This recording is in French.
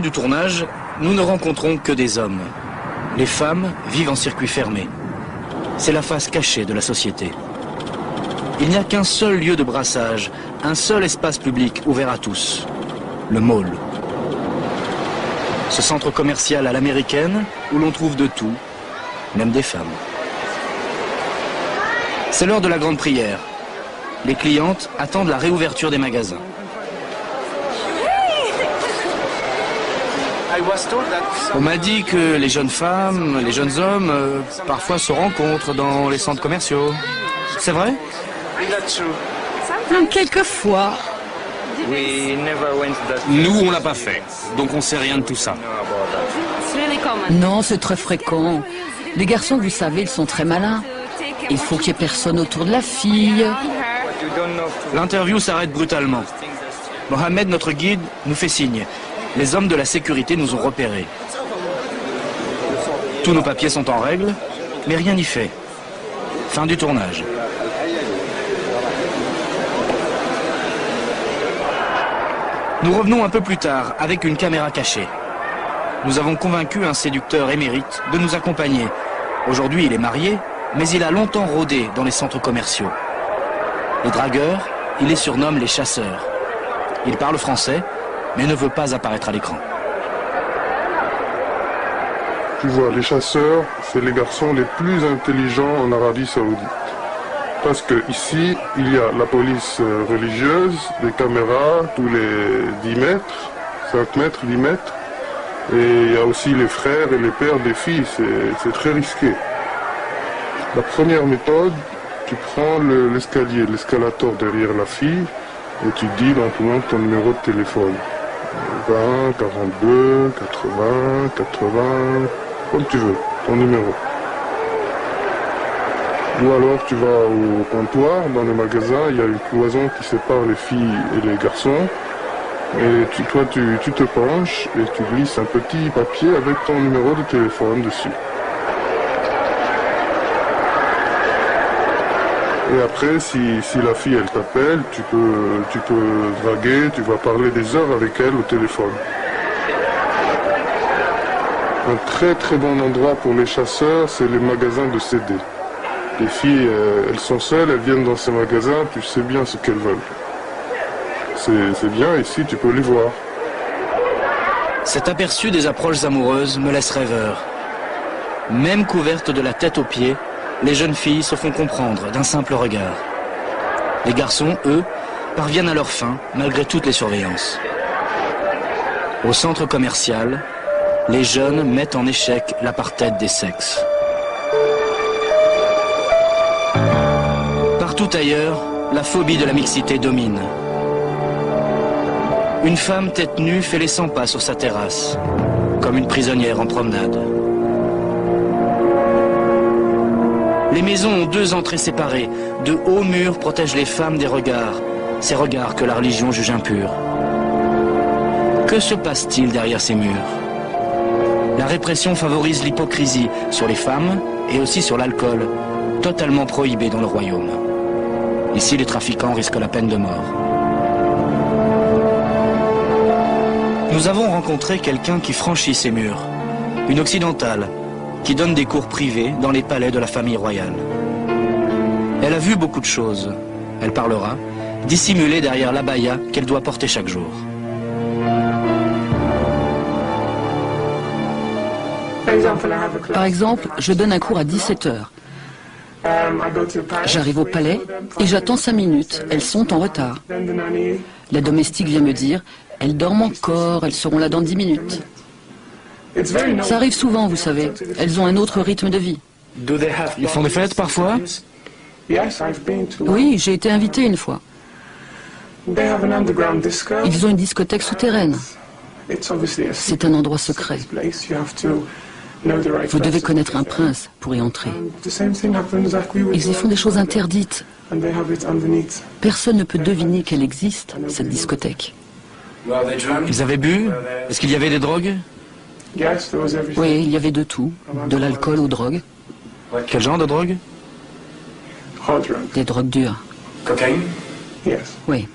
du tournage, nous ne rencontrons que des hommes. Les femmes vivent en circuit fermé. C'est la face cachée de la société. Il n'y a qu'un seul lieu de brassage, un seul espace public ouvert à tous, le mall. Ce centre commercial à l'américaine où l'on trouve de tout, même des femmes. C'est l'heure de la grande prière. Les clientes attendent la réouverture des magasins. On m'a dit que les jeunes femmes, les jeunes hommes, parfois se rencontrent dans les centres commerciaux. C'est vrai? Quelquefois. Nous, on l'a pas fait, donc on sait rien de tout ça. Non, c'est très fréquent. Les garçons, vous savez, ils sont très malins. Il faut qu'il n'y ait personne autour de la fille. L'interview s'arrête brutalement. Mohamed, notre guide, nous fait signe. Les hommes de la sécurité nous ont repérés. Tous nos papiers sont en règle, mais rien n'y fait. Fin du tournage. Nous revenons un peu plus tard avec une caméra cachée. Nous avons convaincu un séducteur émérite de nous accompagner. Aujourd'hui, il est marié, mais il a longtemps rôdé dans les centres commerciaux. Les dragueurs, il les surnomme les chasseurs. Il parle français, mais ne veut pas apparaître à l'écran. Tu vois, les chasseurs, c'est les garçons les plus intelligents en Arabie Saoudite. Parce que ici, il y a la police religieuse, des caméras tous les 10 mètres, 5 mètres, 10 mètres. Et il y a aussi les frères et les pères des filles, c'est très risqué. La première méthode, tu prends l'escalier, l'escalator derrière la fille, et tu dis lentement ton numéro de téléphone. 20, 42, 80, 80, comme tu veux, ton numéro. Ou alors tu vas au comptoir, dans le magasin, il y a une cloison qui sépare les filles et les garçons. Et toi, tu te penches et tu glisses un petit papier avec ton numéro de téléphone dessus. Et après, si la fille, elle t'appelle, tu peux draguer, tu vas parler des heures avec elle au téléphone. Un très très bon endroit pour les chasseurs, c'est les magasins de CD. Les filles, elles sont seules, elles viennent dans ces magasins, tu sais bien ce qu'elles veulent. C'est bien, ici tu peux les voir. Cet aperçu des approches amoureuses me laisse rêveur. Même couvertes de la tête aux pieds, les jeunes filles se font comprendre d'un simple regard. Les garçons, eux, parviennent à leur fin malgré toutes les surveillances. Au centre commercial, les jeunes mettent en échec l'apartheid des sexes. Partout ailleurs, la phobie de la mixité domine. Une femme tête nue fait les 100 pas sur sa terrasse, comme une prisonnière en promenade. Les maisons ont 2 entrées séparées. De hauts murs protègent les femmes des regards, ces regards que la religion juge impurs. Que se passe-t-il derrière ces murs? La répression favorise l'hypocrisie sur les femmes et aussi sur l'alcool, totalement prohibé dans le royaume. Ici, les trafiquants risquent la peine de mort. Nous avons rencontré quelqu'un qui franchit ces murs, une occidentale, qui donne des cours privés dans les palais de la famille royale. Elle a vu beaucoup de choses. Elle parlera, dissimulée derrière l'abaya qu'elle doit porter chaque jour. Par exemple, je donne un cours à 17 heures. J'arrive au palais et j'attends 5 minutes. Elles sont en retard. La domestique vient me dire, elles dorment encore, elles seront là dans 10 minutes. Ça arrive souvent, vous savez. Elles ont un autre rythme de vie. Ils font des fêtes parfois? Oui, j'ai été invité une fois. Ils ont une discothèque souterraine. C'est un endroit secret. Vous devez connaître un prince pour y entrer. Ils y font des choses interdites. Personne ne peut deviner qu'elle existe, cette discothèque. Ils avaient bu? Est-ce qu'il y avait des drogues? Oui, il y avait de tout. De l'alcool aux drogues. Quel genre de drogue? Des drogues dures. Cocaïne? Oui.